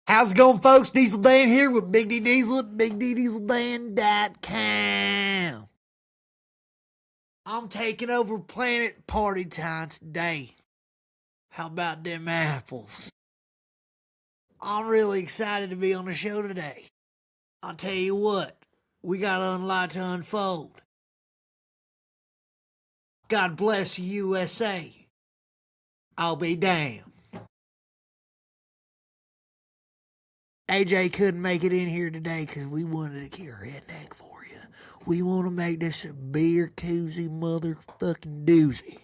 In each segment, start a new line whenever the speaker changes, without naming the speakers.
How's it going, folks? Diesel Dan here with Big D Diesel at BigDDieselDan.com. I'm taking over Planet Partytime today. How about them apples? I'm really excited to be on the show today. I'll tell you what, we got a lot to unfold. God bless the USA. I'll be damned. AJ couldn't make it in here today because we wanted to get a redneck for you. We want to make this a beer koozie motherfucking doozy.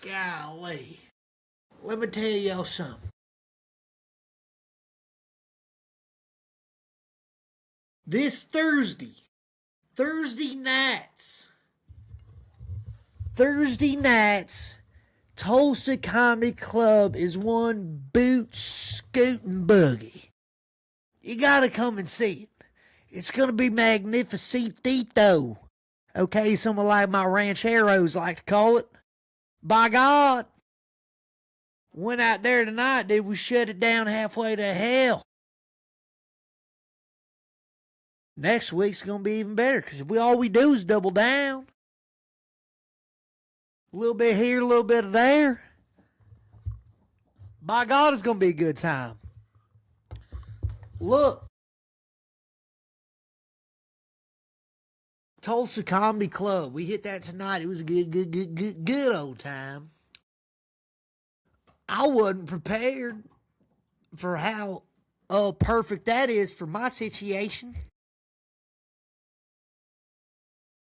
Golly. Let me tell y'all something. This Thursday nights, Tulsa Comedy Club is one boot scooting boogie. You gotta come and see it. It's gonna be magnificito. Okay, some of like my rancheros like to call it. By God. Went out there tonight, did we shut it down halfway to hell. Next week's gonna be even better, because all we do is double down. A little bit here, a little bit of there. By God, it's going to be a good time. Look. Tulsa Comedy Club. We hit that tonight. It was a good old time. I wasn't prepared for how perfect that is for my situation.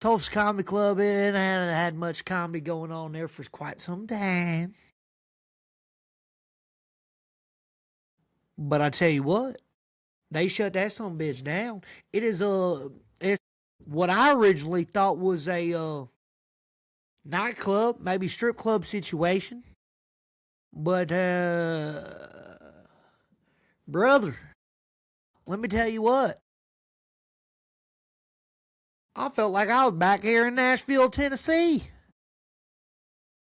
Tulsa Comedy Club, it hadn't had much comedy going on there for quite some time. But I tell you what, they shut that son of a bitch down. It's what I originally thought was a nightclub, maybe strip club situation. But, brother, let me tell you what. I felt like I was back here in Nashville, Tennessee.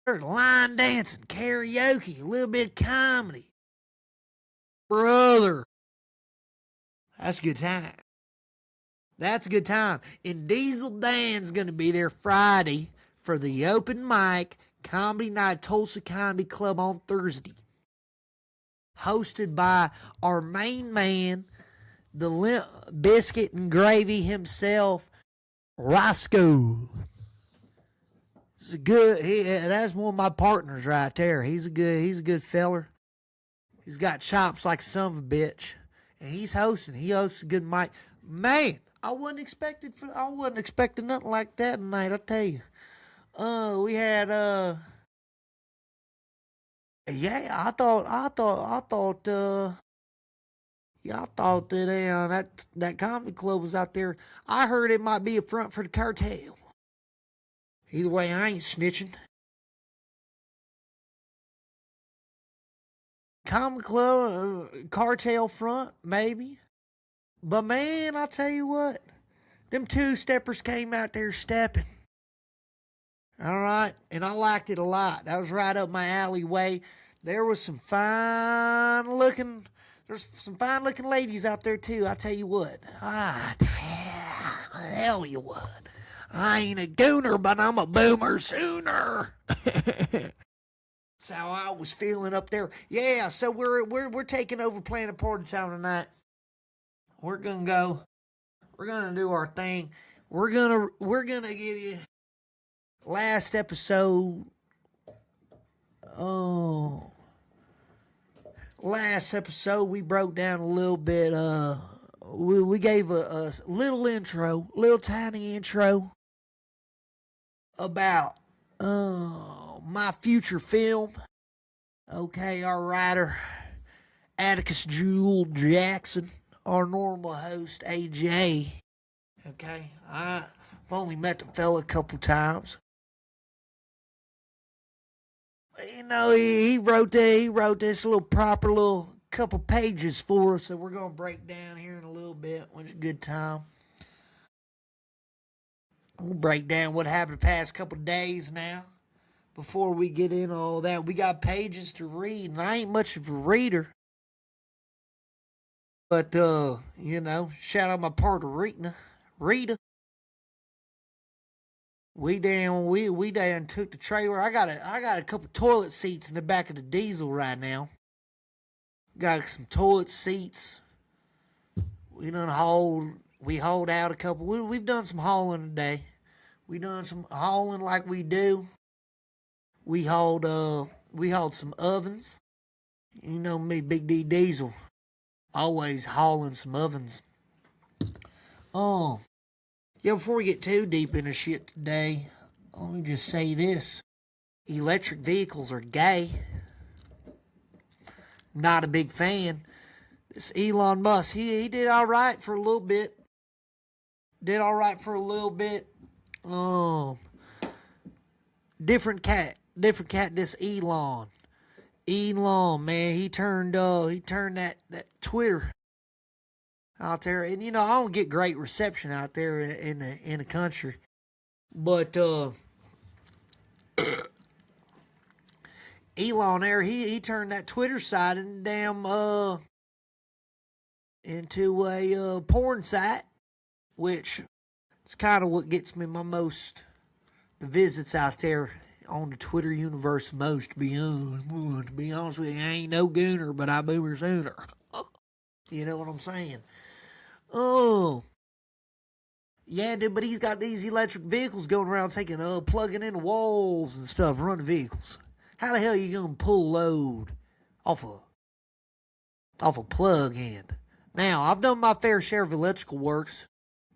There's line dancing, karaoke, a little bit of comedy. Brother, that's a good time. That's a good time. And Diesel Dan's going to be there Friday for the open mic comedy night Tulsa Comedy Club on Thursday. Hosted by our main man, the biscuit and gravy himself, Roscoe. He's a good. That's one of my partners right there. He's a good feller. He's got chops like a son of a bitch, and he's hosting. He hosts a good mic. Man, I wasn't expecting nothing like that tonight. I tell you. We had yeah. I thought that comedy club was out there. I heard it might be a front for the cartel. Either way, I ain't snitching. Comedy club, cartel front, maybe. But man, I tell you what, them two-steppers came out there stepping. All right, and I liked it a lot. That was right up my alleyway. There was some fine-looking... There's some fine-looking ladies out there, too. I tell you what. Hell you would. I ain't a gooner, but I'm a boomer sooner. That's how I was feeling up there. Yeah, so we're taking over Planet Partytime tonight. We're gonna go. We're gonna do our thing. We're gonna give you last episode. Oh. Last episode, we broke down a little bit. We gave a little intro, little tiny intro about my future film. Okay, our writer, Atticus Jewel Jackson, our normal host, AJ. Okay, I've only met the fella a couple times. You know, he wrote this little proper little couple pages for us that we're going to break down here in a little bit when it's a good time. We'll break down what happened the past couple of days now. Before we get in all that, we got pages to read, and I ain't much of a reader. shout out my partner Rita. We down took the trailer. I got a couple toilet seats in the back of the diesel right now. Got some toilet seats. We hauled out a couple. We've done some hauling today. We done some hauling like we do. We hauled some ovens. You know me, Big D Diesel, always hauling some ovens. Oh, yeah. Before we get too deep into shit today, let me just say this: electric vehicles are gay. Not a big fan. This Elon Musk, he did all right for a little bit. Did all right for a little bit. Um, different cat. This Elon. Elon, man, he turned that Twitter out there, and I don't get great reception out there in the country, but Elon there, he turned that Twitter site and into a porn site, which is kind of what gets me the visits out there on the Twitter universe most. To be honest with you, I ain't no gooner, but I boomer sooner. You know what I'm saying? Oh, yeah, dude. But he's got these electric vehicles going around plugging into walls and stuff, running vehicles. How the hell are you gonna pull load off a plug in? Now, I've done my fair share of electrical works,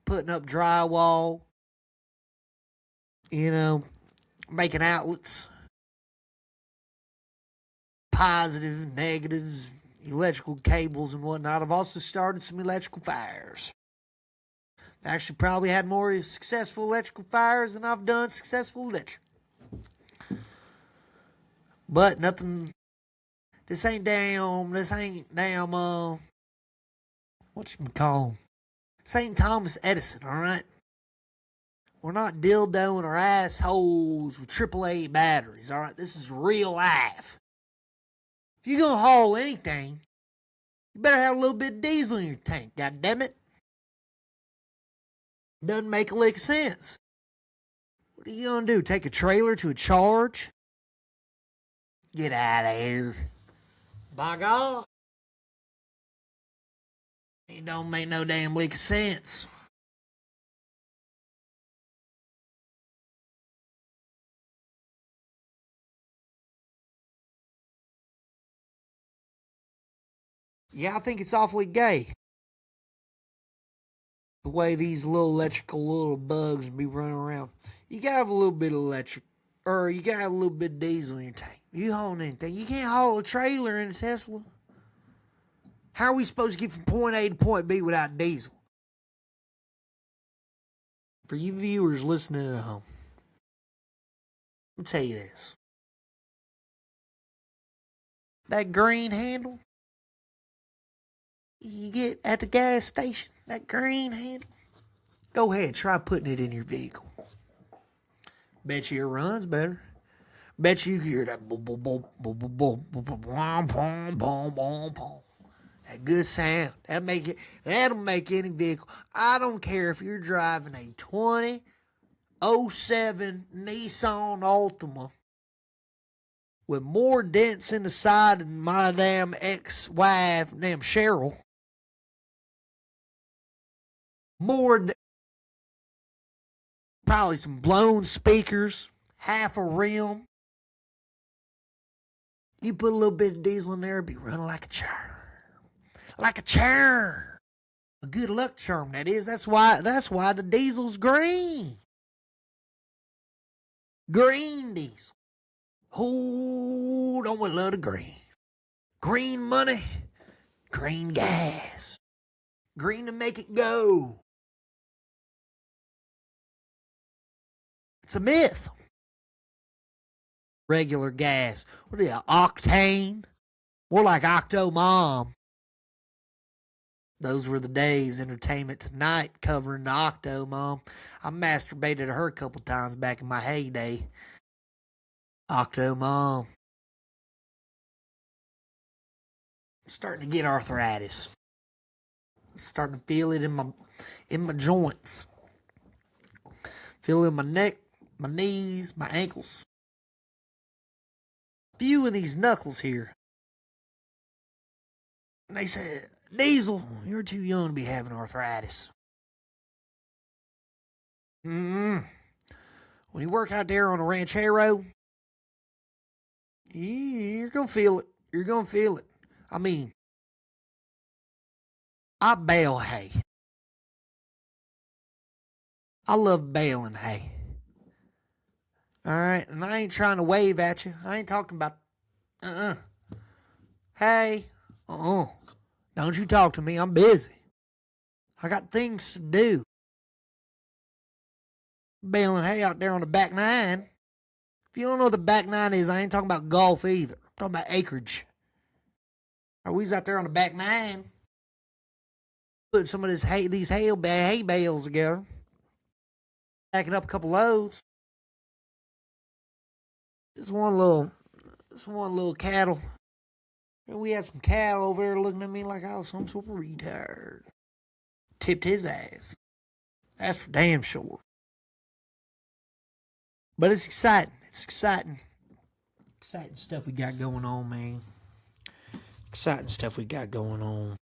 putting up drywall, making outlets, positive, negatives, electrical cables and whatnot. I've also started some electrical fires. I've actually probably had more successful electrical fires than I've done successful electric. But nothing, this ain't whatchamacallit? St. Thomas Edison, alright? We're not dildoing our assholes with AAA batteries, alright? This is real life. If you're gonna haul anything, you better have a little bit of diesel in your tank, goddammit. Doesn't make a lick of sense. What are you gonna do? Take a trailer to a charge? Get out of here. By God. It don't make no damn lick of sense. Yeah, I think it's awfully gay. The way these little bugs be running around. You gotta have a little bit of electric, or you gotta have a little bit of diesel in your tank. You hauling anything. You can't haul a trailer in a Tesla. How are we supposed to get from point A to point B without diesel? For you viewers listening at home, let me tell you this. That green handle you get at the gas station, that green handle, go ahead, try putting it in your vehicle. Bet you it runs better. Bet you hear that boom, boom, boom, boom, boom, boom, boom, boom, boom, boom, boom, boom, boom. That good sound. That'll make any vehicle. I don't care if you're driving a 2007 Nissan Altima with more dents in the side than my damn ex-wife, damn Cheryl. Probably some blown speakers, half a rim. You put a little bit of diesel in there, it'd be running like a charm. Like a charm. A good luck charm, that is. That's why the diesel's green. Green diesel. Oh, don't we love the green? Green money, green gas. Green to make it go. It's a myth. Regular gas. What are you, octane? More like Octo Mom. Those were the days. Entertainment Tonight covering the Octo Mom. I masturbated to her a couple times back in my heyday. Octo Mom. I'm starting to get arthritis. starting to feel it in my joints. Feel it in my neck, my knees, my ankles. Few of these knuckles here. And they said, Diesel, you're too young to be having arthritis. When you work out there on a ranchero, you're going to feel it. You're going to feel it. I mean, I bale hay. I love baling hay. All right? And I ain't trying to wave at you. I ain't talking about, Hey, don't you talk to me. I'm busy. I got things to do. Baling hay out there on the back nine. If you don't know what the back nine is, I ain't talking about golf either. I'm talking about acreage. Or we's out there on the back nine. Put some of these hay bales together. Packing up a couple loads. This one little cattle. We had some cattle over there looking at me like I was some sort of retard. Tipped his ass. That's for damn sure. But it's exciting. It's exciting. Exciting stuff we got going on, man. Exciting stuff we got going on.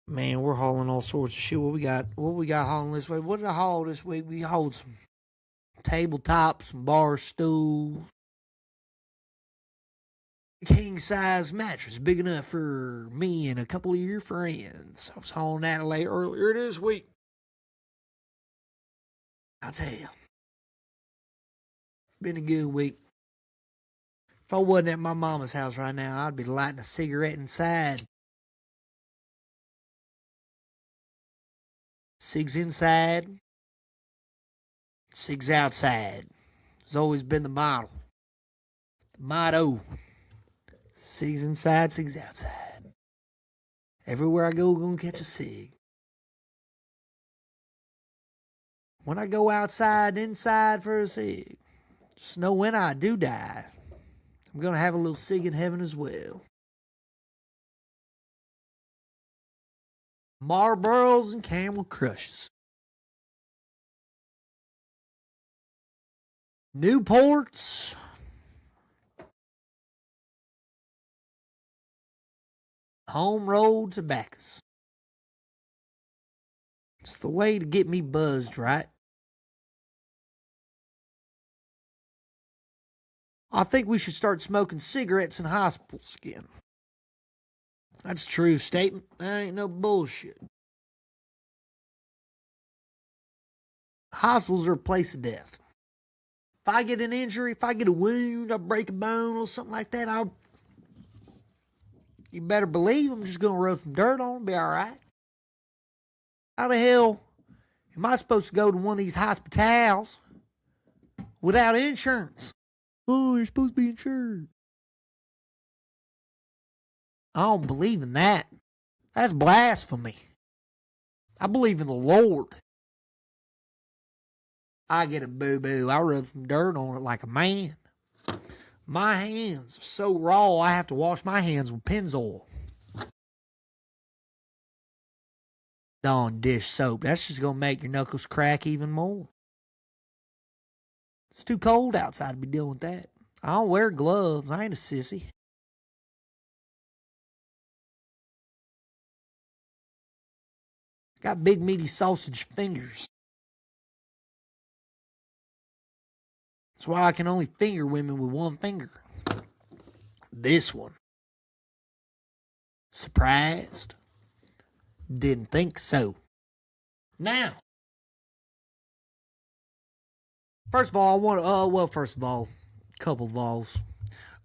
Man, we're hauling all sorts of shit. What we got hauling this week? What did I haul this week? We hauled some tabletops, some bar stools. King size mattress, big enough for me and a couple of your friends. I was hauling that earlier this week. I'll tell you, been a good week. If I wasn't at my mama's house right now, I'd be lighting a cigarette inside. Cigs inside, cigs outside. It's always been the model. The motto. Cigs inside, cigs outside. Everywhere I go, gonna catch a cig. When I go outside, inside for a cig, just know when I do die, I'm gonna have a little cig in heaven as well. Marlboros and Camel Crushes. Newports. Home rolled tobaccos. It's the way to get me buzzed, right? I think we should start smoking cigarettes in hospitals again. That's a true statement. That ain't no bullshit. Hospitals are a place of death. If I get an injury, if I get a wound, I break a bone or something like that, you better believe I'm just going to rub some dirt on and be all right. How the hell am I supposed to go to one of these hospitals without insurance? Oh, you're supposed to be insured. I don't believe in that. That's blasphemy. I believe in the Lord. I get a boo-boo. I rub some dirt on it like a man. My hands are so raw, I have to wash my hands with Pennzoil. Dawn dish soap. That's just going to make your knuckles crack even more. It's too cold outside to be dealing with that. I don't wear gloves. I ain't a sissy. Got big meaty sausage fingers. That's why I can only finger women with one finger. This one. Surprised? Didn't think so. Now, first of all, couple of alls.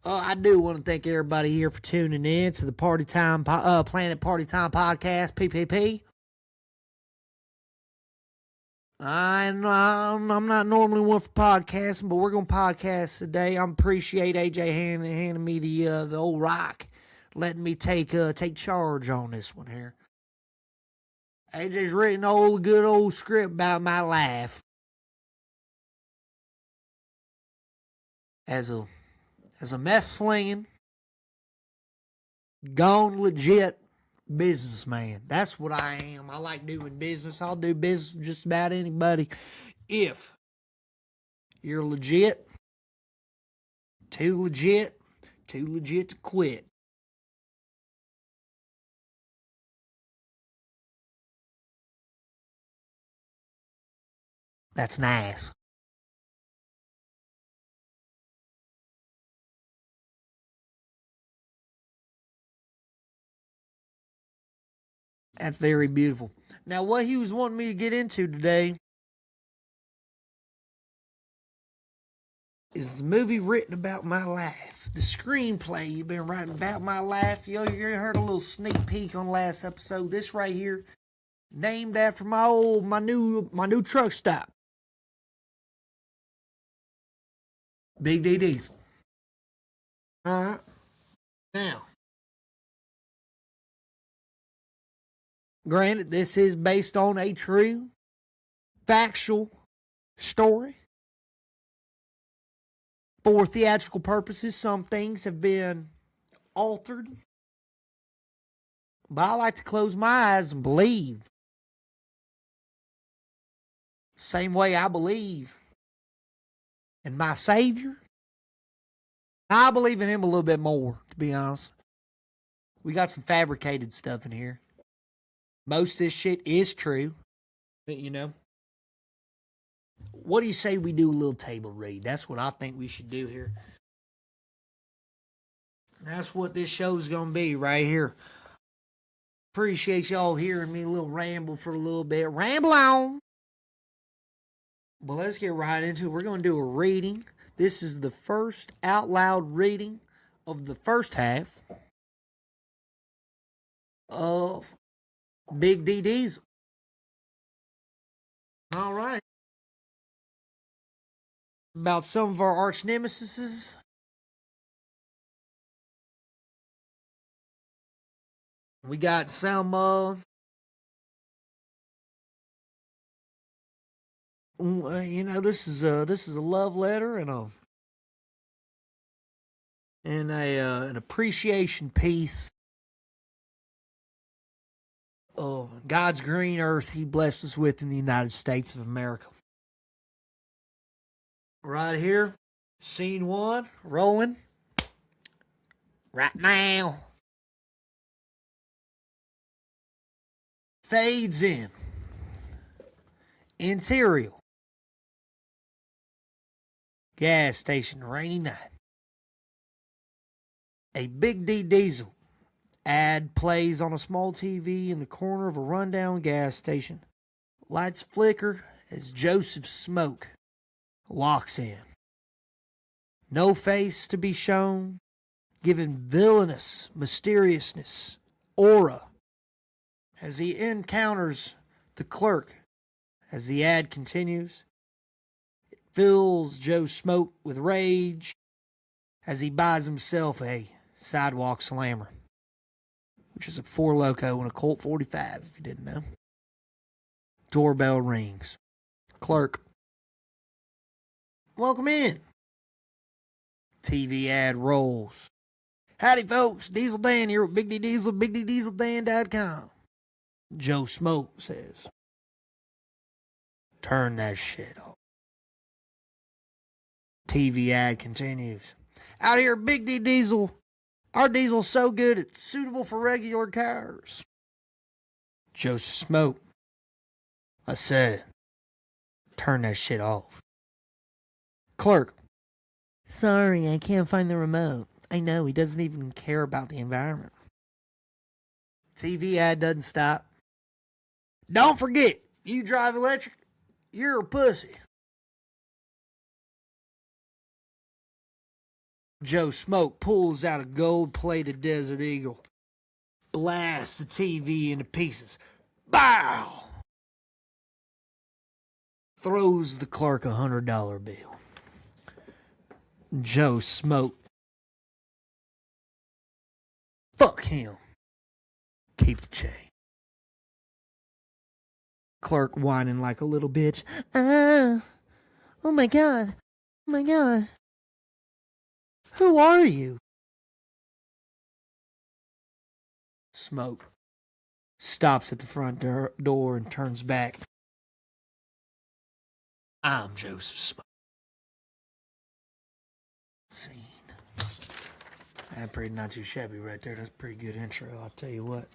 I do want to thank everybody here for tuning in to the Planet Partytime podcast, PPP. I'm not normally one for podcasting, but we're going to podcast today. I appreciate AJ handing me the old rock, letting me take charge on this one here. AJ's written a good old script about my life as a mess slinging, gone legit Businessman. That's what I am. I like doing business. I'll do business with just about anybody. If you're legit, too legit to quit. That's nice. That's very beautiful. Now, what he was wanting me to get into today is the movie written about my life. The screenplay you've been writing about my life. You heard a little sneak peek on last episode. This right here, named after my new truck stop. Big D Diesel. Alright. Now, granted, this is based on a true, factual story. For theatrical purposes, some things have been altered. But I like to close my eyes and believe. Same way I believe in my Savior. I believe in him a little bit more, to be honest. We got some fabricated stuff in here. Most of this shit is true. But, you know. What do you say we do a little table read? That's what I think we should do here. That's what this show's going to be right here. Appreciate y'all hearing me a little ramble for a little bit. Ramble on. Well, let's get right into it. We're going to do a reading. This is the first out loud reading of the first half of Big D Diesel. All right. About some of our arch nemesis. We got some, this is a love letter and an appreciation piece of God's green earth He blessed us with in the United States of America. Right here, scene 1, rolling. Right now. Fades in. Interior. Gas station, rainy night. A Big D Diesel ad plays on a small TV in the corner of a rundown gas station. Lights flicker as Joseph Smoke walks in. No face to be shown, giving villainous mysteriousness, aura, as he encounters the clerk. As the ad continues, it fills Joe Smoke with rage as he buys himself a sidewalk slammer, which is a Four Loko and a Colt 45, if you didn't know. Doorbell rings. Clerk. Welcome in. TV ad rolls. Howdy, folks. Diesel Dan here with Big D Diesel, BigDDieselDan.com. Joe Smoke says, turn that shit off. TV ad continues. Out here, Big D Diesel. Our diesel's so good it's suitable for regular cars. Joseph Smoke. I said, turn that shit off. Clerk. Sorry, I can't find the remote. I know, he doesn't even care about the environment. TV ad doesn't stop. Don't forget, you drive electric, you're a pussy. Joe Smoke pulls out a gold-plated Desert Eagle, blasts the TV into pieces. Bow! Throws the clerk a $100 bill. Joe Smoke. Fuck him. Keep the change. Clerk whining like a little bitch. Oh my god. Oh my god. Who are you? Smoke. stops at the front door and turns back. I'm Joseph Smoke. Scene. That's pretty not too shabby right there. That's a pretty good intro, I'll tell you what.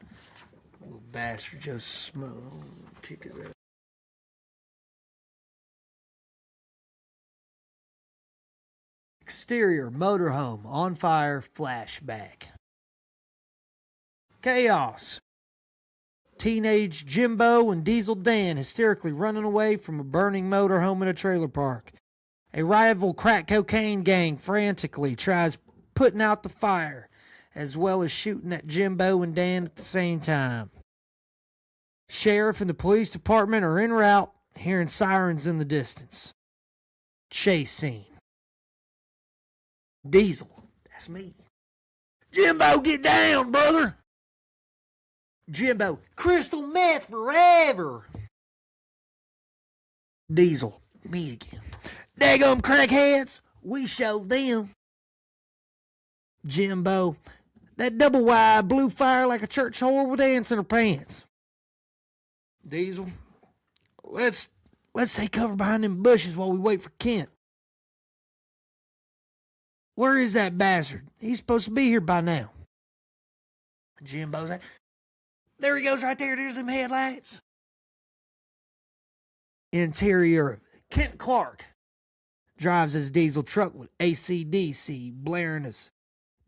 Little bastard Joseph Smoke. Kick his ass. Exterior motorhome on fire flashback. Chaos. Teenage Jimbo and Diesel Dan hysterically running away from a burning motorhome in a trailer park. A rival crack cocaine gang frantically tries putting out the fire, as well as shooting at Jimbo and Dan at the same time. Sheriff and the police department are en route, hearing sirens in the distance. Chase scene. Diesel, that's me. Jimbo, get down, brother. Jimbo, crystal meth forever. Diesel, me again. Daggum crackheads, we showed them. Jimbo, that double wide blew fire like a church whore with ants in her pants. Diesel, let's take cover behind them bushes while we wait for Kent. Where is that bastard? He's supposed to be here by now. Jimbo's like, there he goes right there. There's them headlights. Interior, Kent Clark drives his diesel truck with AC/DC blaring as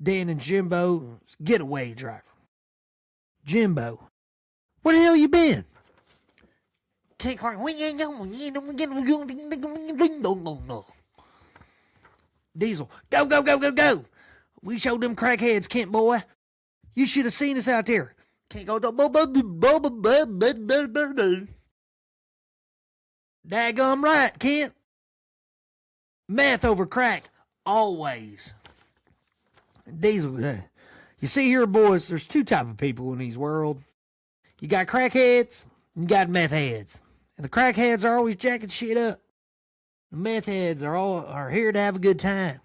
Dan and Jimbo's getaway driver. Jimbo, where the hell you been? Kent Clark, Diesel, go. We showed them crackheads, Kent boy. You should have seen us out there. Can't go. Daggum right, Kent. Meth over crack, always. Diesel, you see here, boys, there's two type of people in this world. You got crackheads, and you got meth heads. And the crackheads are always jacking shit up. The meth heads are here to have a good time.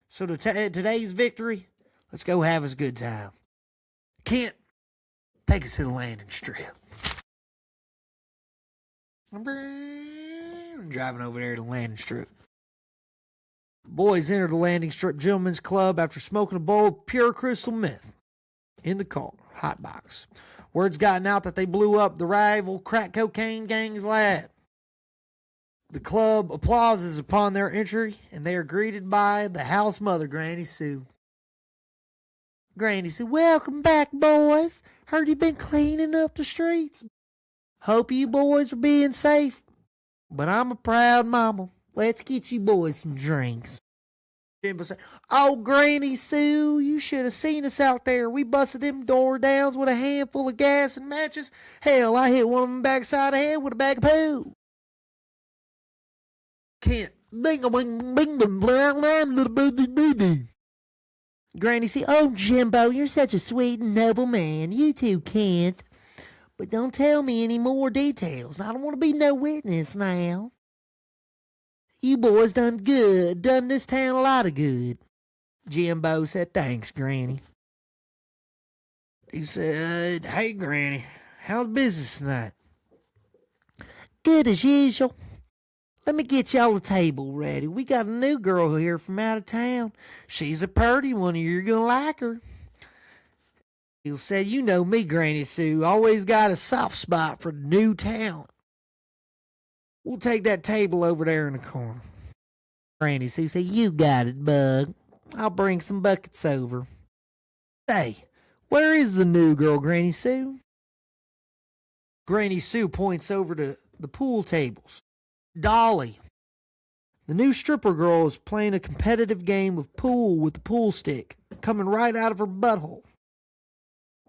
So today's victory, let's go have us a good time. Kent, take us to the landing strip. I'm driving over there to the landing strip. Boys enter the landing strip gentlemen's club after smoking a bowl of pure crystal meth in the car, hot box. Word's gotten out that they blew up the rival crack cocaine gang's lab. The club applauses upon their entry, and they are greeted by the house mother, Granny Sue. Granny Sue, welcome back, boys. Heard you been cleaning up the streets. Hope you boys are being safe. But I'm a proud mama. Let's get you boys some drinks. Jimbo said, oh, Granny Sue, you should have seen us out there. We busted them door downs with a handful of gas and matches. Hell, I hit one of them backside of the head with a bag of poo. Kent, Granny said, oh, Jimbo, you're such a sweet and noble man. You too, Kent. But don't tell me any more details. I don't want to be no witness now. You boys done this town a lot of good. Jimbo said, thanks, Granny. He said, hey, Granny, how's business tonight? Good as usual. Let me get y'all a table ready. We got a new girl here from out of town. She's a purty one, and you're going to like her. He'll say, you know me, Granny Sue, always got a soft spot for new talent. We'll take that table over there in the corner. Granny Sue said, you got it, Bug. I'll bring some buckets over. Hey, where is the new girl, Granny Sue? Granny Sue points over to the pool tables. Dolly. The new stripper girl is playing a competitive game of pool with the pool stick, coming right out of her butthole.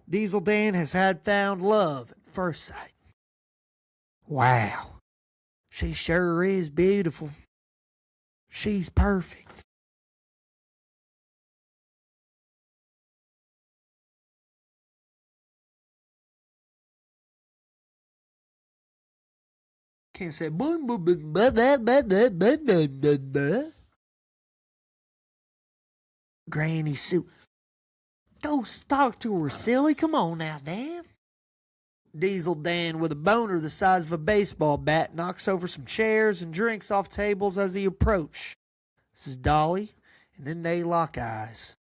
Diesel Dan has found love at first sight. Wow. She sure is beautiful. She's perfect. Can't say Granny Sue. Go talk to her, silly. Come on now, Dan. Diesel Dan, with a boner the size of a baseball bat, knocks over some chairs and drinks off tables as he approaches. This is Dolly, and then they lock eyes.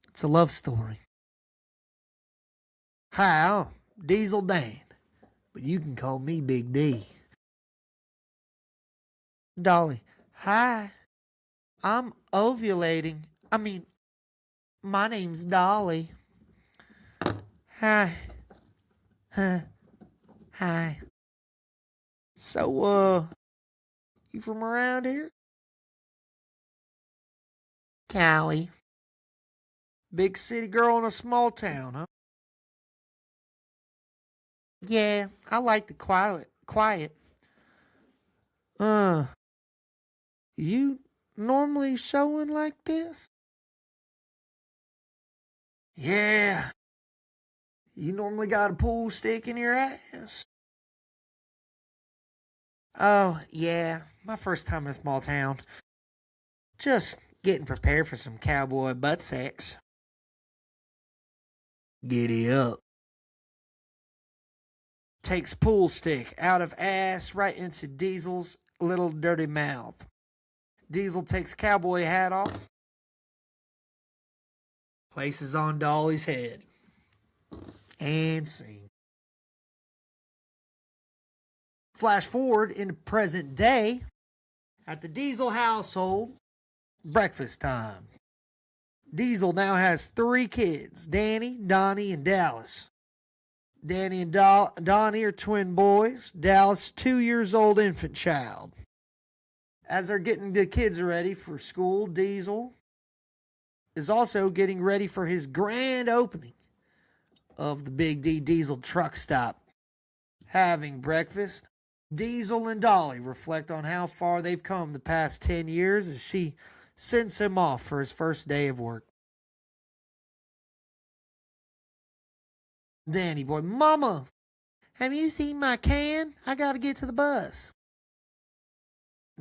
It's a love story. Hi, I'm Diesel Dan, but you can call me Big D. Dolly, hi, I'm ovulating. My name's Dolly. Hi. Hi. So, you from around here? Callie. Big city girl in a small town, huh? Yeah, I like the quiet. You normally showing like this? Yeah. You normally got a pool stick in your ass? Oh, yeah. My first time in a small town. Just getting prepared for some cowboy butt sex. Giddy up. Takes pool stick out of ass right into Diesel's little dirty mouth. Diesel takes cowboy hat off. Places on Dolly's head. And scene. Flash forward into present day. At the Diesel household, breakfast time. Diesel now has 3 kids, Danny, Donnie, and Dallas. Danny and Donnie are twin boys. Dallas, 2 years old infant child. As they're getting the kids ready for school, Diesel is also getting ready for his grand opening of the Big D Diesel truck stop. Having breakfast, Diesel and Dolly reflect on how far they've come the past 10 years as she sends him off for his first day of work. Danny boy, Mama, have you seen my can? I gotta get to the bus.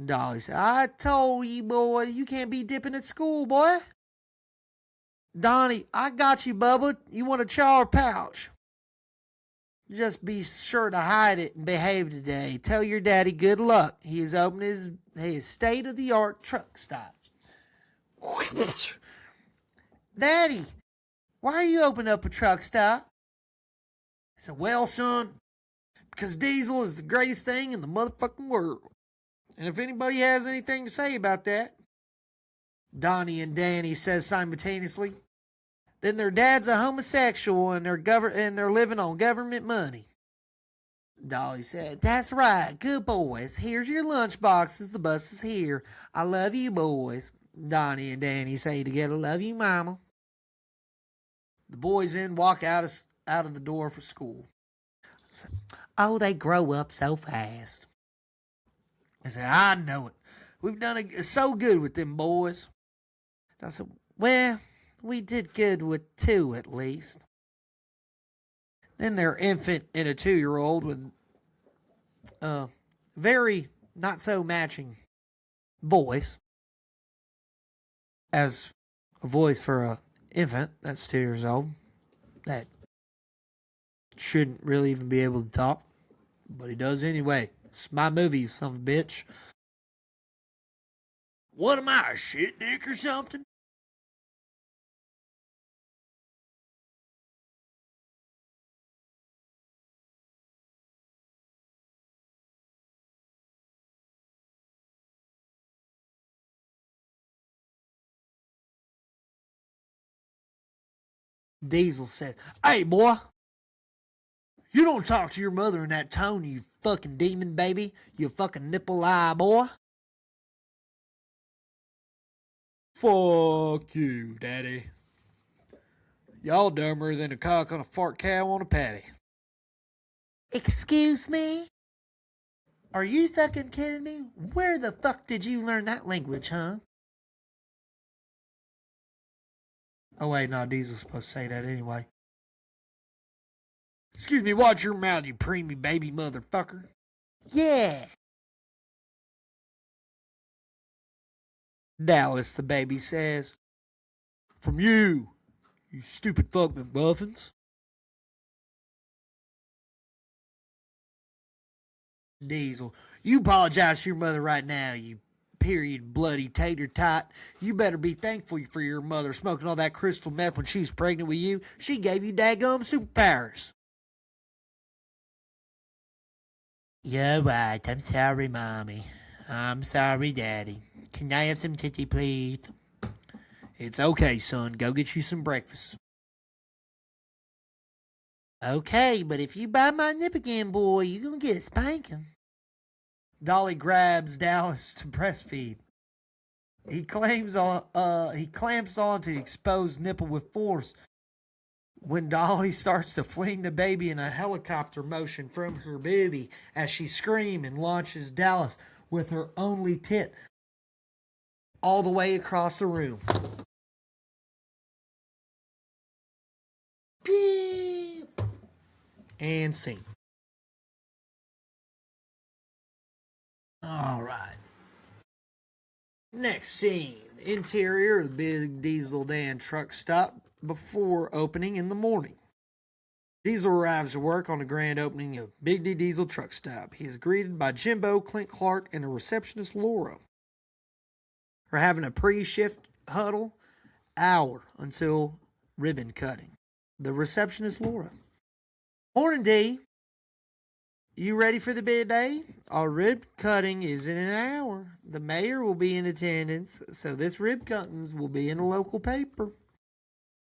Dolly said, I told you, boy, you can't be dipping at school, boy. Donnie, I got you, Bubba. You want a char pouch? Just be sure to hide it and behave today. Tell your daddy good luck. He has opened his state-of-the-art truck stop. Daddy, why are you opening up a truck stop? I said, well, son, because Diesel is the greatest thing in the motherfucking world. And if anybody has anything to say about that, Donnie and Danny says simultaneously, then their dad's a homosexual and they're living on government money. Dolly said, that's right, good boys. Here's your lunch boxes. The bus is here. I love you, boys. Donnie and Danny say together, love you, Mama. The boys then walk out of the door for school. Oh, they grow up so fast. I said, I know it. We've done it so good with them boys. I said, well, we did good with 2 at least. Then their infant and a 2-year-old with very not so matching voice as a voice for an infant that's 2 years old that shouldn't really even be able to talk, but he does anyway. It's my movie, you son of a bitch. What am I, a shit dick or something? Diesel said, hey, boy, you don't talk to your mother in that tone, you fucking demon baby. You fucking nipple eye boy. Fuck you, daddy. Y'all dumber than a cock on a fart cow on a patty. Excuse me? Are you fucking kidding me? Where the fuck did you learn that language, huh? Oh, wait, no, Diesel's supposed to say that anyway. Excuse me, watch your mouth, you preemie baby motherfucker. Yeah. Dallas, the baby says. From you, you stupid fuck McMuffins. Diesel, you apologize to your mother right now, you period bloody tater tot. You better be thankful for your mother smoking all that crystal meth when she was pregnant with you. She gave you daggum superpowers. Yeah, right. I'm sorry, Mommy. I'm sorry, Daddy. Can I have some titty, please? It's okay, son. Go get you some breakfast. Okay, but if you bite my nip again, boy, you're gonna get a spanking. Dolly grabs Dallas to breastfeed. He clamps onto the exposed nipple with force when Dolly starts to fling the baby in a helicopter motion from her baby as she screams and launches Dallas with her only tit all the way across the room. Beep. And scene. All right. Next scene. Interior of the big diesel Dan truck stop before opening in the morning. Diesel arrives to work on the grand opening of Big D Diesel truck stop. He is greeted by Jimbo, Clint Clark, and the receptionist Laura. We're having a pre-shift huddle hour until ribbon cutting. The receptionist Laura. Morning, D. You ready for the big day? Our rib cutting is in an hour. The mayor will be in attendance, so this rib cuttings will be in the local paper.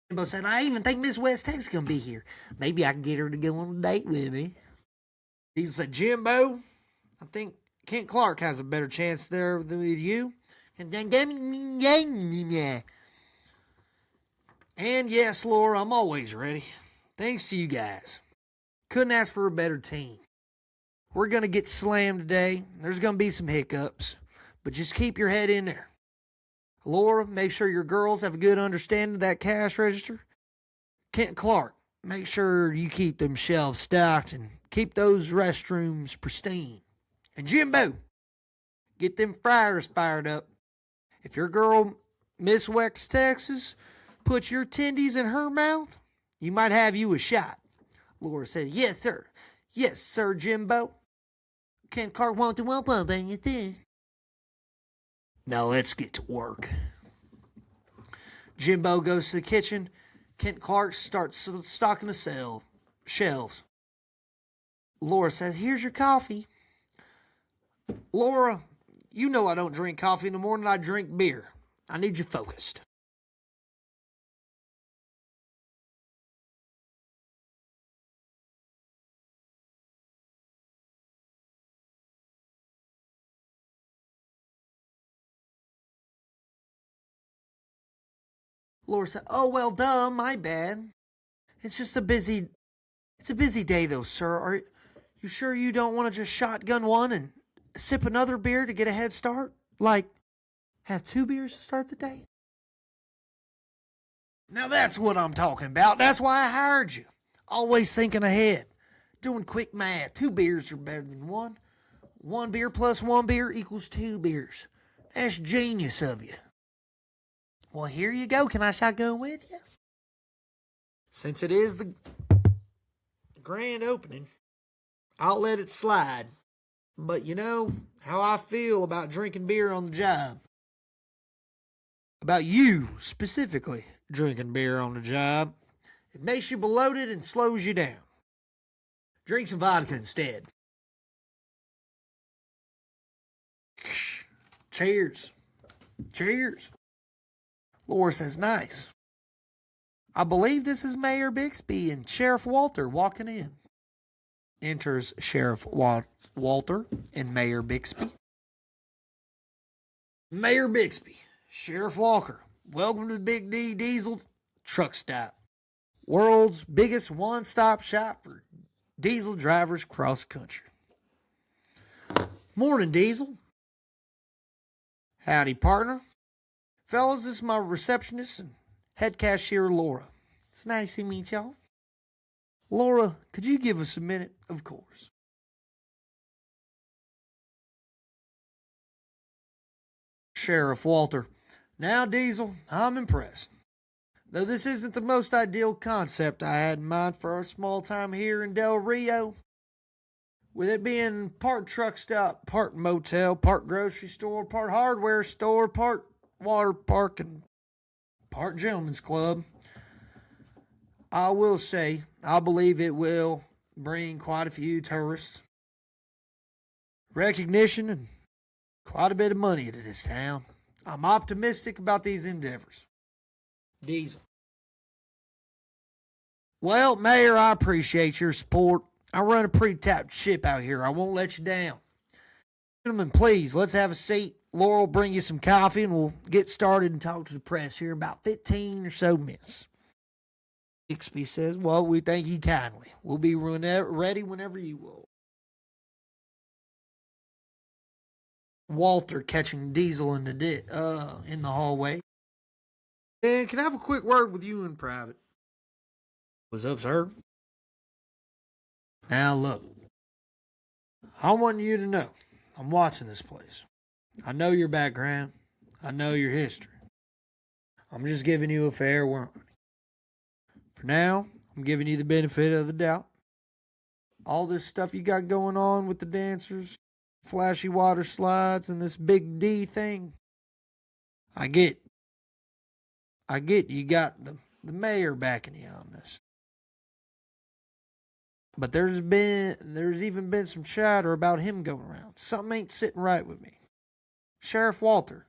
Jimbo said, I even think Miss West Texas gonna be here. Maybe I can get her to go on a date with me. He said, Jimbo, I think Kent Clark has a better chance there than with you. And yes, Laura, I'm always ready. Thanks to you guys. Couldn't ask for a better team. We're going to get slammed today. There's going to be some hiccups, but just keep your head in there. Laura, make sure your girls have a good understanding of that cash register. Kent Clark, make sure you keep them shelves stocked and keep those restrooms pristine. And Jimbo, get them fryers fired up. If your girl, Miss West Texas, puts your tendies in her mouth, you might have you a shot. Laura said, yes, sir. Yes, sir, Jimbo. Kent Clark want to wump up and you think. Now let's get to work. Jimbo goes to the kitchen. Kent Clark starts stocking the shelves. Laura says, here's your coffee. Laura, you know I don't drink coffee in the morning. I drink beer. I need you focused. Laura said, oh, well, duh, my bad. It's a busy day, though, sir. Are you sure you don't want to just shotgun one and sip another beer to get a head start? Like, have 2 beers to start the day? Now that's what I'm talking about. That's why I hired you. Always thinking ahead. Doing quick math. 2 beers are better than one. 1 beer plus 1 beer equals 2 beers. That's genius of you. Well, here you go. Can I shotgun with you? Since it is the grand opening, I'll let it slide. But you know how I feel about drinking beer on the job. About you, specifically, drinking beer on the job. It makes you bloated and slows you down. Drink some vodka instead. Cheers. Cheers. Laura says, nice. I believe this is Mayor Bixby and Sheriff Walter walking in. Enters Sheriff Walter and Mayor Bixby. Mayor Bixby, Sheriff Walker, welcome to the Big D Diesel truck stop. World's biggest one-stop shop for diesel drivers cross country. Morning, Diesel. Howdy, partner. Fellas, this is my receptionist and head cashier, Laura. It's nice to meet y'all. Laura, could you give us a minute? Of course. Sheriff Walter. Now, Diesel, I'm impressed. Though this isn't the most ideal concept I had in mind for our small time here in Del Rio, With it being part truck stop, part motel, part grocery store, part hardware store, part water park, and part gentleman's club, I will say I believe it will bring quite a few tourists, recognition, and quite a bit of money into this town. I'm optimistic about these endeavors. Diesel. Well, Mayor, I appreciate your support. I run a pretty tapped ship out here. I won't let you down. Gentlemen, please, let's have a seat. Laura will bring you some coffee and we'll get started and talk to the press here in about 15 or so minutes. Bixby says, well, we thank you kindly. We'll be ready whenever you will. Walter catching Diesel in the hallway. And can I have a quick word with you in private? What's up, sir? Now look, I want you to know, I'm watching this place. I know your background. I know your history. I'm just giving you a fair warning. For now, I'm giving you the benefit of the doubt. All this stuff you got going on with the dancers, flashy water slides, and this big D thing, I get you got the mayor backing you on this. But there's even been some chatter about him going around. Something ain't sitting right with me. Sheriff Walter,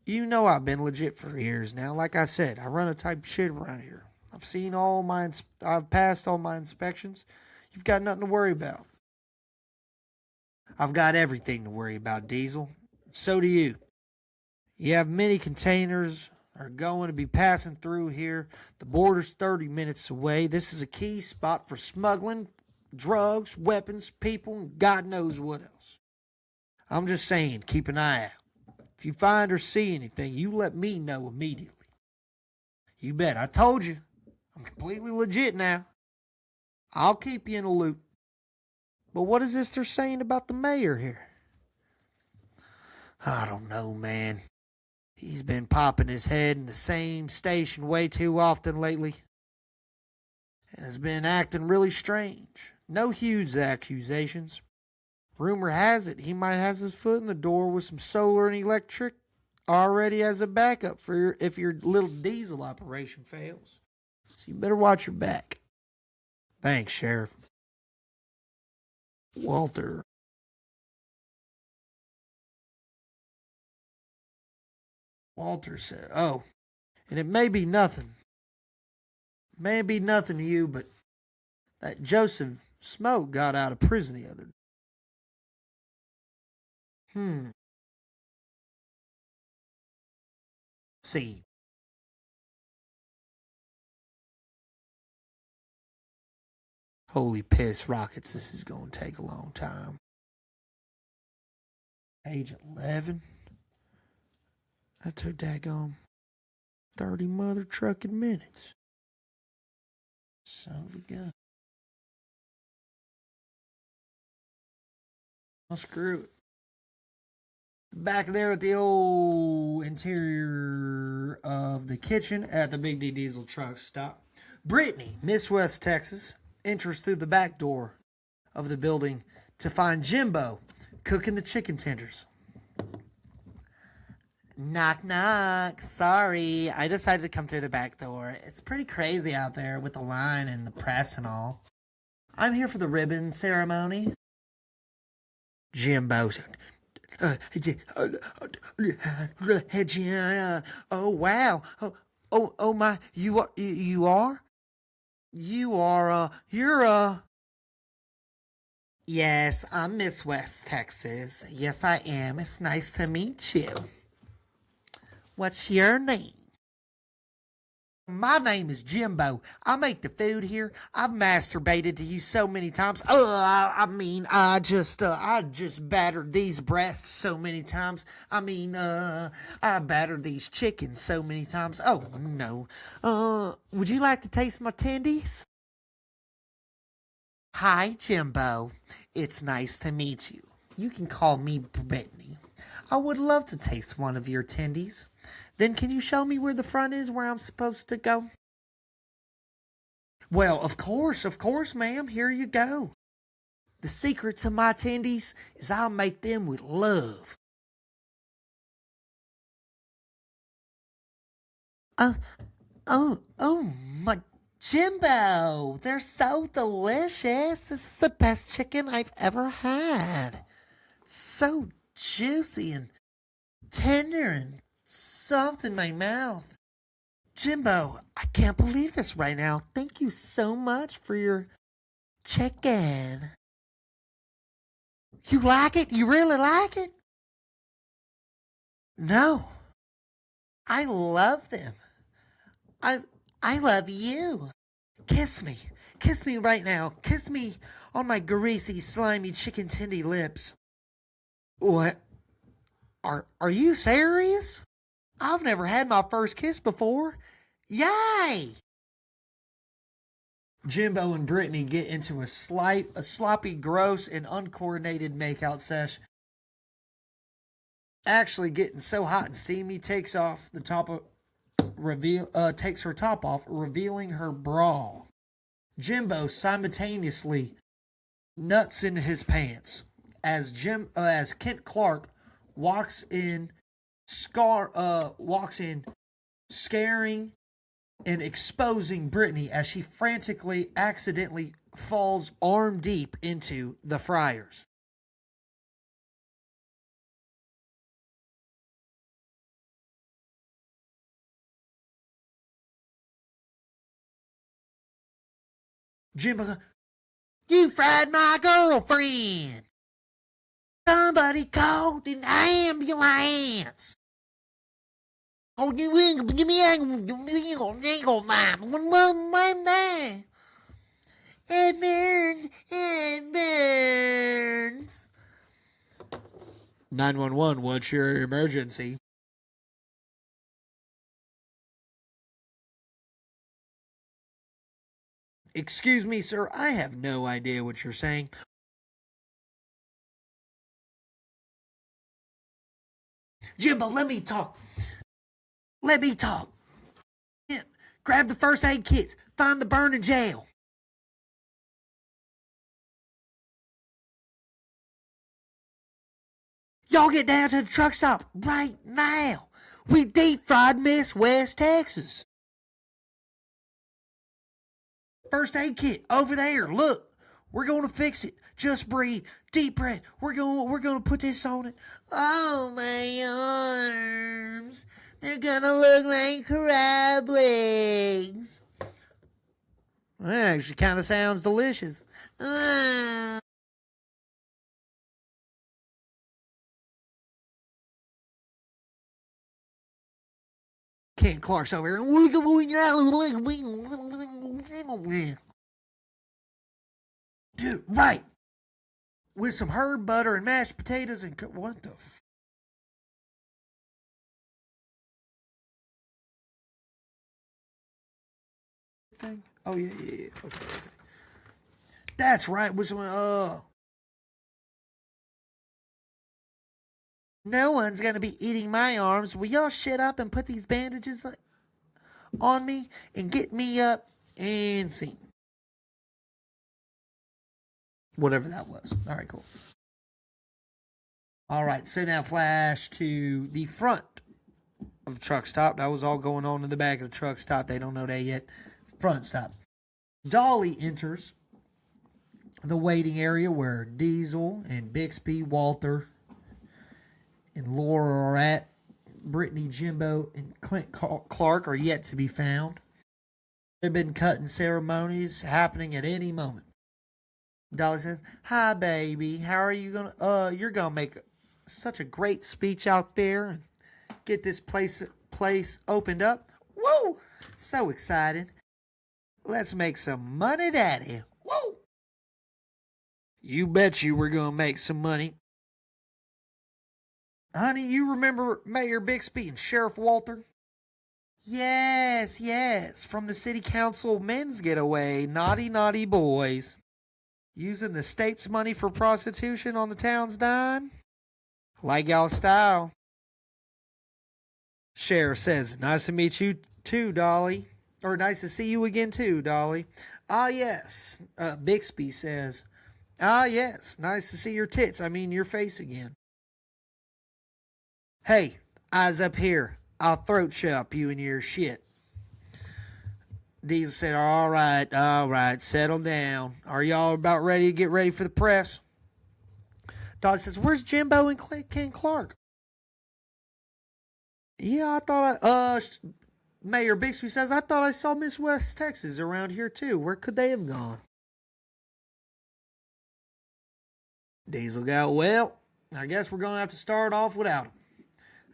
you know I've been legit for years now. Like I said, I run a type of shit around here. I've passed all my inspections. You've got nothing to worry about. I've got everything to worry about, Diesel. So do you. You have many containers are going to be passing through here. The border's 30 minutes away. This is a key spot for smuggling, drugs, weapons, people, and God knows what else. I'm just saying, keep an eye out. If you find or see anything, you let me know immediately. You bet. I told you. I'm completely legit now. I'll keep you in the loop. But what is this they're saying about the mayor here? I don't know, man. He's been popping his head in the same station way too often lately. And has been acting really strange. No huge accusations. Rumor has it he might have his foot in the door with some solar and electric already as a backup for if your little diesel operation fails. So you better watch your back. Thanks, Sheriff. Walter. Walter said, oh, and it may be nothing. May be nothing to you, but that Joseph Smoke got out of prison the other day. See. Holy piss rockets, this is going to take a long time. Page 11. That took daggone 30 mother trucking minutes. Son of a gun. Well, screw it. Back there at the old interior of the kitchen at the Big D Diesel truck stop, Brittany, Miss West Texas, enters through the back door of the building to find Jimbo cooking the chicken tenders. Knock, knock. Sorry, I decided to come through the back door. It's pretty crazy out there with the line and the press and all. I'm here for the ribbon ceremony. Jimbo said, oh, wow. Oh, my, you are? You're Yes, I'm Miss West Texas. Yes, I am. It's nice to meet you. What's your name? My name is Jimbo. I make the food here. I've masturbated to you so many times. I just battered these breasts so many times. I battered these chickens so many times. Oh, no. Would you like to taste my tendies? Hi, Jimbo. It's nice to meet you. You can call me Brittany. I would love to taste one of your tendies. Then can you show me where the front is, where I'm supposed to go? Well, of course, ma'am. Here you go. The secret to my tendies is I'll make them with love. Uh, my Jimbo, they're so delicious. This is the best chicken I've ever had. So juicy and tender and soft in my mouth. Jimbo, I can't believe this right now. Thank you so much for your chicken. You like it? You really like it? No. I love them. I I love you. Kiss me. Kiss me right now. Kiss me on my greasy, slimy chicken tendy lips. What? Are you serious? I've never had my first kiss before. Yay! Jimbo and Brittany get into a sloppy, gross, and uncoordinated makeout sesh. Actually, getting so hot and steamy, takes her top off, revealing her bra. Jimbo simultaneously nuts in his pants as Kent Clark walks in, scaring and exposing Brittany as she frantically, accidentally falls arm deep into the fryers. Jimbo, you fried my girlfriend. Somebody called an ambulance. Oh, you ain't give me Edmonds. 911, what's your emergency? Excuse me, sir, I have no idea what you're saying. Jimbo, let me talk. Let me talk. Grab the first aid kits. Find the burning jail. Y'all get down to the truck stop right now. We deep fried Miss West Texas. First aid kit over there. Look, we're gonna fix it. Just breathe. Deep breath. We're gonna put this on it. Oh, my arms. They're gonna look like crab legs. That actually kind of sounds delicious. Ken Clark's over here. Dude, right. With some herb butter and mashed potatoes and what the thing? Oh yeah. Okay. That's right. With some No one's gonna be eating my arms. Will y'all shut up and put these bandages on me and get me up and see? Whatever that was. All right, cool. All right, so now flash to the front of the truck stop. That was all going on in the back of the truck stop. They don't know that yet. Front stop. Dolly enters the waiting area where Diesel and Bixby, Walter, and Laura are at. Brittany, Jimbo, and Clint Clark are yet to be found. There have been cutting ceremonies happening at any moment. Dolly says, "Hi, baby. How are you gonna? You're gonna make such a great speech out there and get this place opened up. Whoa! So excited. Let's make some money, Daddy. Whoa! You bet you we're gonna make some money." Honey, you remember Mayor Bixby and Sheriff Walter? Yes, from the city council men's getaway. Naughty, naughty boys. Using the state's money for prostitution on the town's dime? Like y'all style. Sheriff says, "Nice to meet you too, Dolly." Or nice to see you again too, Dolly. Ah, yes. Bixby says, Ah, yes. Nice to see your tits. I mean, your face again. Hey, eyes up here. I'll throat chop you in your shit. Diesel said, all right, settle down. Are y'all about ready to get ready for the press? Todd says, where's Jimbo and Ken Clark? Yeah, I thought Mayor Bixby says, I thought I saw Miss West Texas around here too. Where could they have gone? Diesel got, well, I guess we're going to have to start off without them.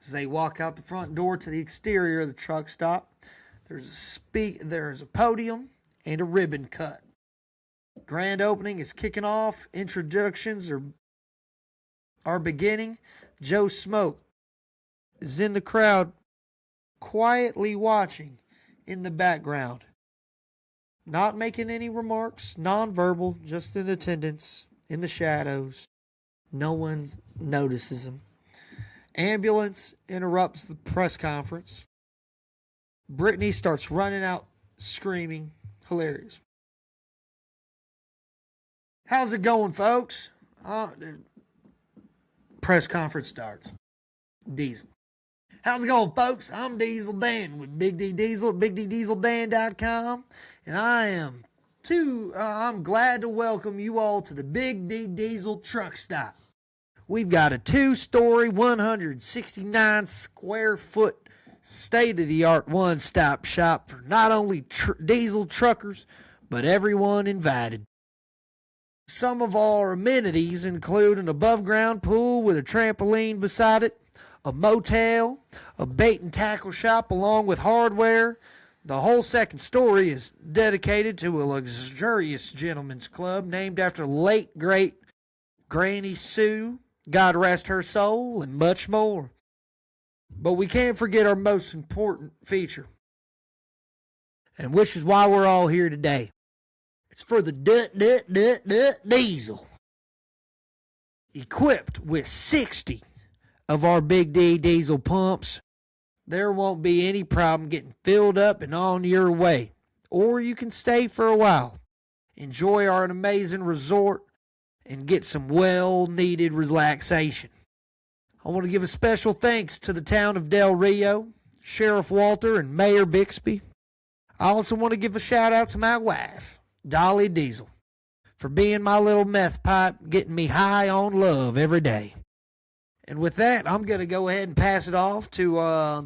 As they walk out the front door to the exterior of the truck stop, there's a podium and a ribbon cut. Grand opening is kicking off. Introductions are beginning. Joe Smoke is in the crowd, quietly watching in the background. Not making any remarks, nonverbal, just in attendance, in the shadows. No one notices him. Ambulance interrupts the press conference. Brittany starts running out, screaming. Hilarious. How's it going, folks? Press conference starts. Diesel. How's it going, folks? I'm Diesel Dan with Big D Diesel at BigDDieselDan.com, and I'm glad to welcome you all to the Big D Diesel truck stop. We've got a 2-story, 169 square foot state-of-the-art one-stop shop for not only diesel truckers, but everyone invited. Some of our amenities include an above-ground pool with a trampoline beside it, a motel, a bait and tackle shop along with hardware. The whole second story is dedicated to a luxurious gentleman's club named after late great Granny Sue, God rest her soul, and much more. But we can't forget our most important feature, and which is why we're all here today. It's for the Diesel. Equipped with 60 of our Big D diesel pumps, there won't be any problem getting filled up and on your way. Or you can stay for a while, enjoy our amazing resort, and get some well-needed relaxation. I want to give a special thanks to the town of Del Rio, Sheriff Walter, and Mayor Bixby. I also want to give a shout out to my wife, Dolly Diesel, for being my little meth pipe, getting me high on love every day. And with that, I'm going to go ahead and pass it off to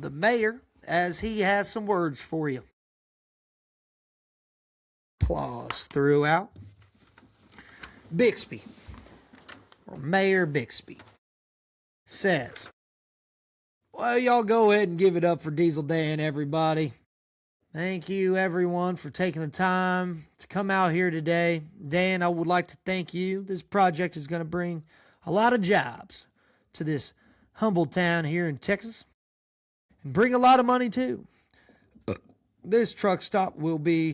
the mayor as he has some words for you. Applause throughout. Bixby, or Mayor Bixby, says, well, y'all go ahead and give it up for Diesel Dan, everybody. Thank you, everyone, for taking the time to come out here today. Dan, I would like to thank you. This project is going to bring a lot of jobs to this humble town here in Texas and bring a lot of money, too. This truck stop will be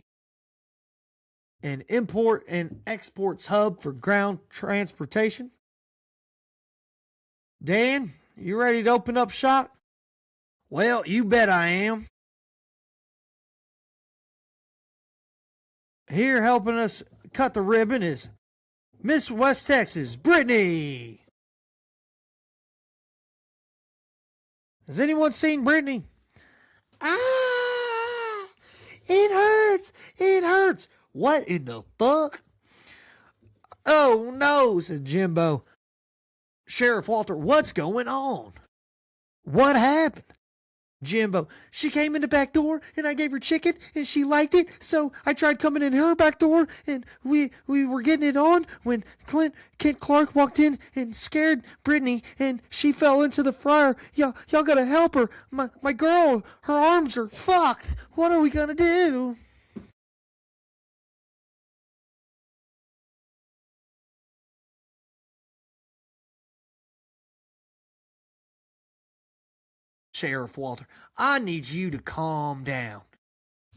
an import and exports hub for ground transportation. Dan, you ready to open up shop? Well, you bet I am. Here helping us cut the ribbon is Miss West Texas, Brittany. Has anyone seen Brittany? Ah, it hurts. It hurts. What in the fuck? Oh no, said Jimbo. Sheriff Walter, what's going on? What happened? Jimbo, she came in the back door and I gave her chicken and she liked it, so I tried coming in her back door and we were getting it on when Kent Clark walked in and scared Brittany and she fell into the fryer. Y'all gotta help her. My girl, her arms are fucked. What are we gonna do? Sheriff Walter, I need you to calm down.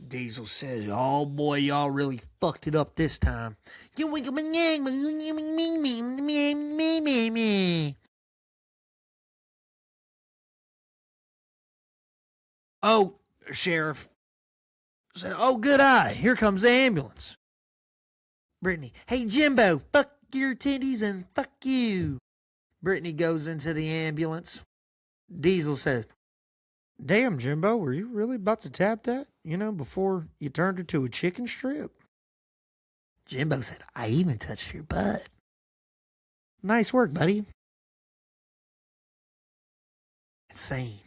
Diesel says, oh boy, y'all really fucked it up this time. Oh, Sheriff said, oh, good eye. Here comes the ambulance. Brittany, hey, Jimbo, fuck your titties and fuck you. Brittany goes into the ambulance. Diesel says, damn, Jimbo, were you really about to tap that? Before you turned her to a chicken strip? Jimbo said, I even touched your butt. Nice work, buddy. Insane.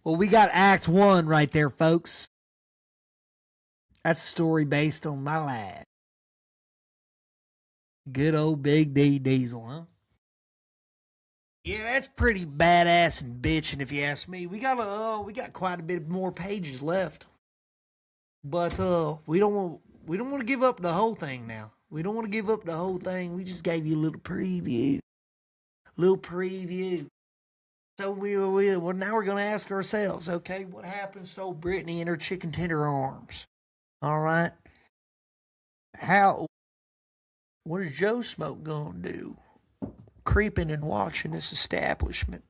Well, we got Act 1 right there, folks. That's a story based on my life. Good old Big D Diesel, huh? Yeah, that's pretty badass and bitching, if you ask me. We got quite a bit more pages left, but we don't want to give up the whole thing now. We don't want to give up the whole thing. We just gave you a little preview, So well, now we're gonna ask ourselves, okay, what happens to old Brittany and her chicken tender arms? All right, what is Joe Smoke gonna do? Creeping and watching this establishment.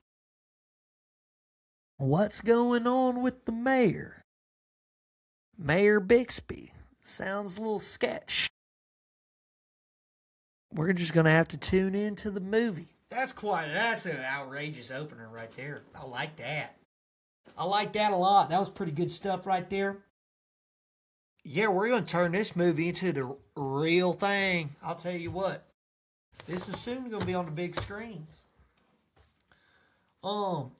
What's going on with the mayor? Mayor Bixby. Sounds a little sketch. We're just gonna have to tune into the movie. That's an outrageous opener right there. I like that. I like that a lot. That was pretty good stuff right there. Yeah, we're gonna turn this movie into the real thing. I'll tell you what. This is soon gonna be on the big screens.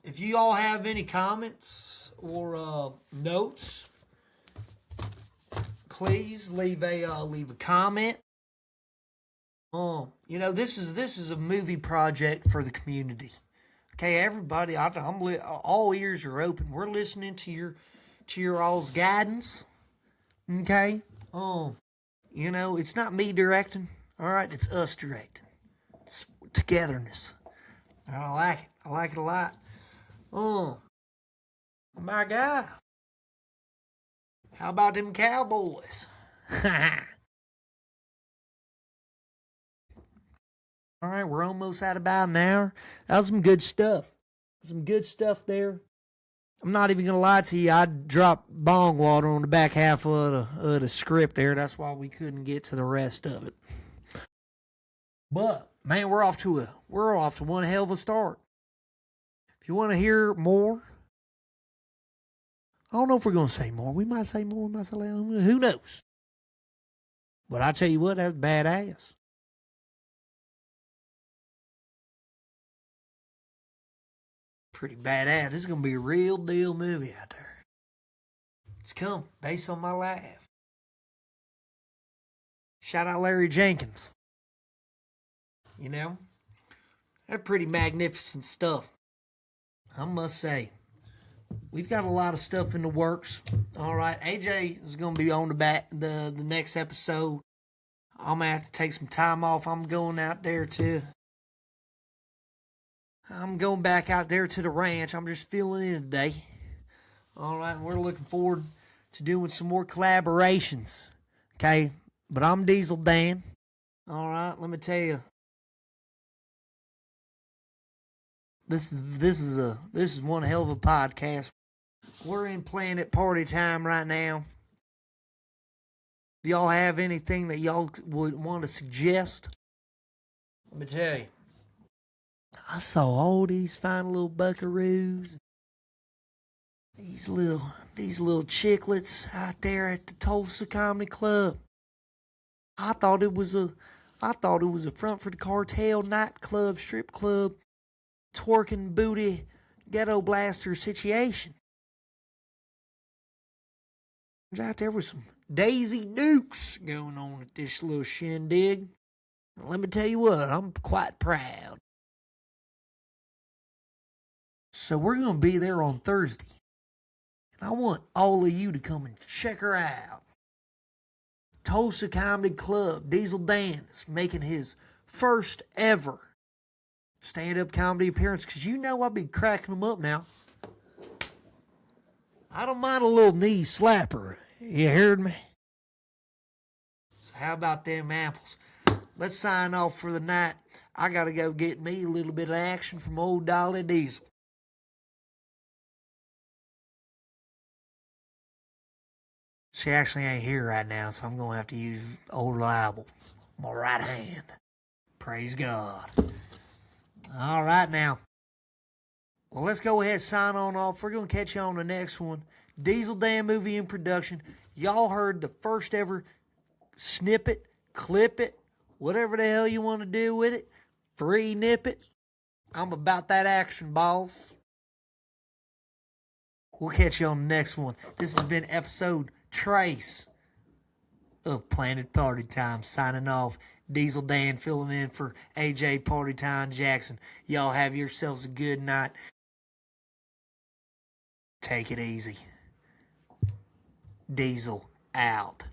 If you all have any comments or notes, please leave a comment. This is a movie project for the community. Okay, everybody, all ears are open. We're listening to your all's guidance. Okay, it's not me directing. All right, it's us directing. It's togetherness. I like it. I like it a lot. Oh my God. How about them Cowboys? All right, we're almost at about an hour. That was some good stuff. Some good stuff there. I'm not even going to lie to you. I dropped bong water on the back half of the script there. That's why we couldn't get to the rest of it. But, man, we're off to one hell of a start. If you want to hear more, I don't know if we're going to say more. We might say more. We might say less. Who knows? But I tell you what, that's badass. Pretty badass. This is going to be a real deal movie out there. It's come based on my life. Shout out Larry Jenkins. That's pretty magnificent stuff. I must say. We've got a lot of stuff in the works. All right, AJ is going to be on the next episode. I'm going to have to take some time off. I'm going back out there to the ranch. I'm just feeling in today. All right, we're looking forward to doing some more collaborations. Okay, but I'm Diesel Dan. All right, let me tell you. This is one hell of a podcast. We're in Planet Partytime right now. Do y'all have anything that y'all would want to suggest? Let me tell you. I saw all these fine little buckaroos, these little chicklets out there at the Tulsa Comedy Club. I thought it was a front for the cartel nightclub, strip club, twerking booty, ghetto blaster situation. Out there was some Daisy Dukes going on at this little shindig. Let me tell you what, I'm quite proud. So we're going to be there on Thursday. And I want all of you to come and check her out. Tulsa Comedy Club, Diesel Dan is making his first ever stand-up comedy appearance, because you know I'll be cracking them up now. I don't mind a little knee slapper. You heard me? So how about them apples? Let's sign off for the night. I got to go get me a little bit of action from old Dolly Diesel. She actually ain't here right now, so I'm going to have to use old libel. My right hand. Praise God. All right now. Well, let's go ahead and sign on off. We're going to catch you on the next one. Diesel Dan movie in production. Y'all heard the first ever snippet, clip it, whatever the hell you want to do with it. Free nip it. I'm about that action, boss. We'll catch you on the next one. This has been episode Trace of Planet Partytime, signing off. Diesel Dan filling in for AJ Partytime Jackson. Y'all have yourselves a good night. Take it easy. Diesel out.